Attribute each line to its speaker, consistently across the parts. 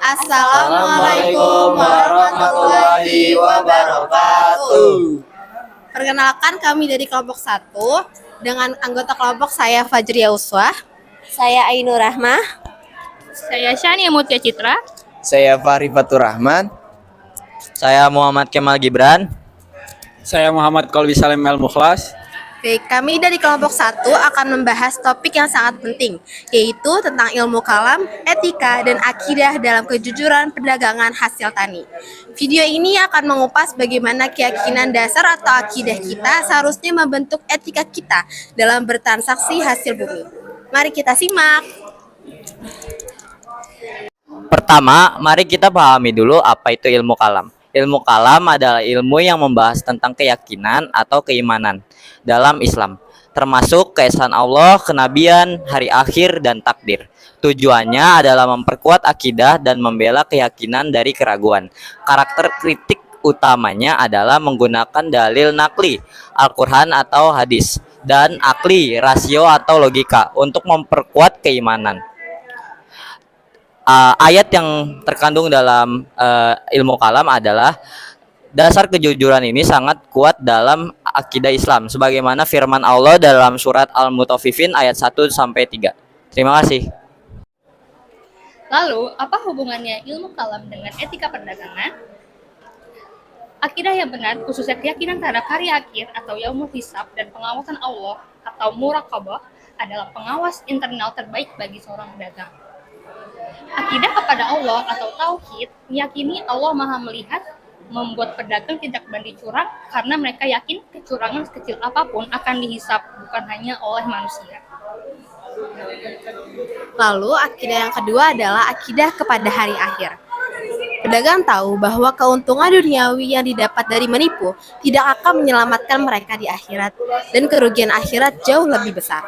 Speaker 1: Assalamualaikum warahmatullahi wabarakatuh.
Speaker 2: Perkenalkan, kami dari kelompok 1 dengan anggota kelompok saya Fajriya Uswah,
Speaker 3: Saya Ainur Rahmah.
Speaker 4: Saya Shania Mutia Citra.
Speaker 1: Saya Fahri Fatur Rahman.
Speaker 5: Saya Muhammad Kemal Gibran.
Speaker 6: Saya Muhammad Kolbi Salim El Mukhlas.
Speaker 2: Baik, kami dari kelompok 1 akan membahas topik yang sangat penting, yaitu tentang ilmu kalam, etika, dan akidah dalam kejujuran perdagangan hasil tani. Video ini akan mengupas bagaimana keyakinan dasar atau akidah kita seharusnya membentuk etika kita dalam bertransaksi hasil bumi. Mari kita simak.
Speaker 5: Pertama, mari kita pahami dulu apa itu ilmu kalam. Ilmu kalam adalah ilmu yang membahas tentang keyakinan atau keimanan dalam Islam, termasuk keesaan Allah, kenabian, hari akhir, dan takdir. Tujuannya adalah memperkuat akidah dan membela keyakinan dari keraguan. Karakter kritik utamanya adalah menggunakan dalil nakli, Al-Quran atau hadis, dan akli, rasio atau logika untuk memperkuat keimanan. Ayat yang terkandung dalam ilmu kalam adalah dasar kejujuran ini sangat kuat dalam akidah Islam, sebagaimana firman Allah dalam surat Al-Mutaffifin ayat 1-3. Terima kasih.
Speaker 4: Lalu, apa hubungannya ilmu kalam dengan etika perdagangan? Akidah yang benar, khususnya keyakinan terhadap hari akhir atau yaumul hisab dan pengawasan Allah atau muraqabah adalah pengawas internal terbaik bagi seorang pedagang. Akidah kepada Allah atau tauhid meyakini Allah Maha melihat, membuat pedagang tidak berani curang karena mereka yakin kecurangan sekecil apapun akan dihisap, bukan hanya oleh manusia.
Speaker 2: Lalu, akidah yang kedua adalah akidah kepada hari akhir. Pedagang tahu bahwa keuntungan duniawi yang didapat dari menipu tidak akan menyelamatkan mereka di akhirat, dan kerugian akhirat jauh lebih besar.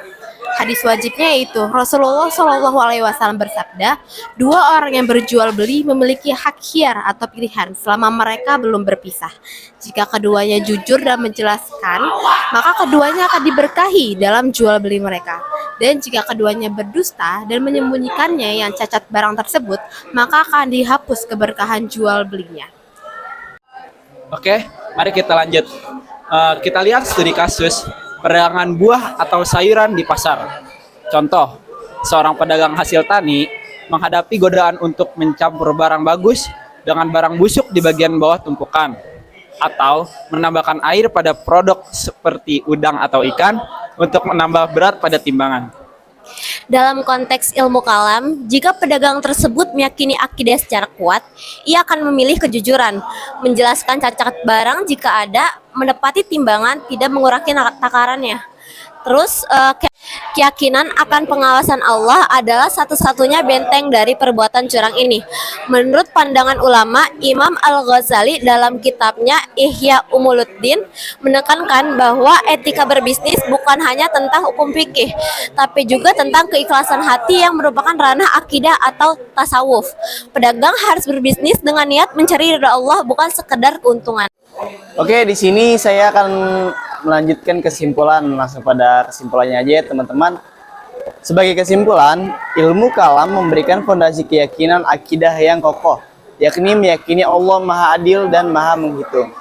Speaker 2: Hadis wajibnya yaitu Rasulullah SAW bersabda, 2 orang yang berjual beli memiliki hak khiyar atau pilihan selama mereka belum berpisah. Jika keduanya jujur dan menjelaskan, maka keduanya akan diberkahi dalam jual beli mereka. Dan jika keduanya berdusta dan menyembunyikannya yang cacat barang tersebut, maka akan dihapus keberkahan jual belinya.
Speaker 6: Oke, mari kita lanjut. Kita lihat studi kasus perdagangan buah atau sayuran di pasar. Contoh, seorang pedagang hasil tani menghadapi godaan untuk mencampur barang bagus dengan barang busuk di bagian bawah tumpukan, atau menambahkan air pada produk seperti udang atau ikan untuk menambah berat pada timbangan.
Speaker 3: Dalam konteks ilmu kalam, jika pedagang tersebut meyakini akidah secara kuat, ia akan memilih kejujuran, menjelaskan cacat barang jika ada, menepati timbangan, tidak mengurangi takarannya. Terus, keyakinan akan pengawasan Allah adalah satu-satunya benteng dari perbuatan curang ini. Menurut pandangan ulama, Imam Al-Ghazali dalam kitabnya Ihya Ulumuddin menekankan bahwa etika berbisnis bukan hanya tentang hukum fikih, tapi juga tentang keikhlasan hati yang merupakan ranah akidah atau tasawuf. Pedagang harus berbisnis dengan niat mencari ridha Allah, bukan sekedar keuntungan.
Speaker 1: Oke, di sini saya akan melanjutkan kesimpulan, langsung pada kesimpulannya aja ya teman-teman. Sebagai kesimpulan, ilmu kalam memberikan fondasi keyakinan akidah yang kokoh, yakni meyakini Allah Maha Adil dan Maha Menghitung.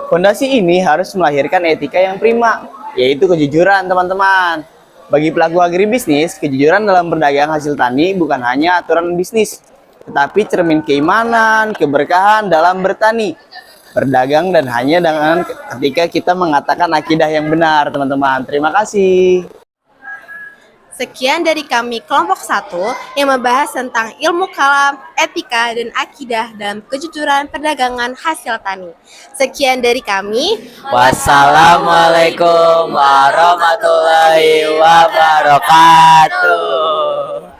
Speaker 1: Fondasi ini harus melahirkan etika yang prima, yaitu kejujuran teman-teman. Bagi pelaku agribisnis, kejujuran dalam berdagang hasil tani bukan hanya aturan bisnis, tetapi cermin keimanan, keberkahan dalam bertani, berdagang, dan hanya dengan ketika kita mengatakan akidah yang benar teman-teman. Terima kasih.
Speaker 2: Sekian dari kami kelompok 1 yang membahas tentang ilmu kalam, etika, dan akidah dalam kejujuran perdagangan hasil tani. Sekian dari kami.
Speaker 5: Wassalamualaikum warahmatullahi wabarakatuh.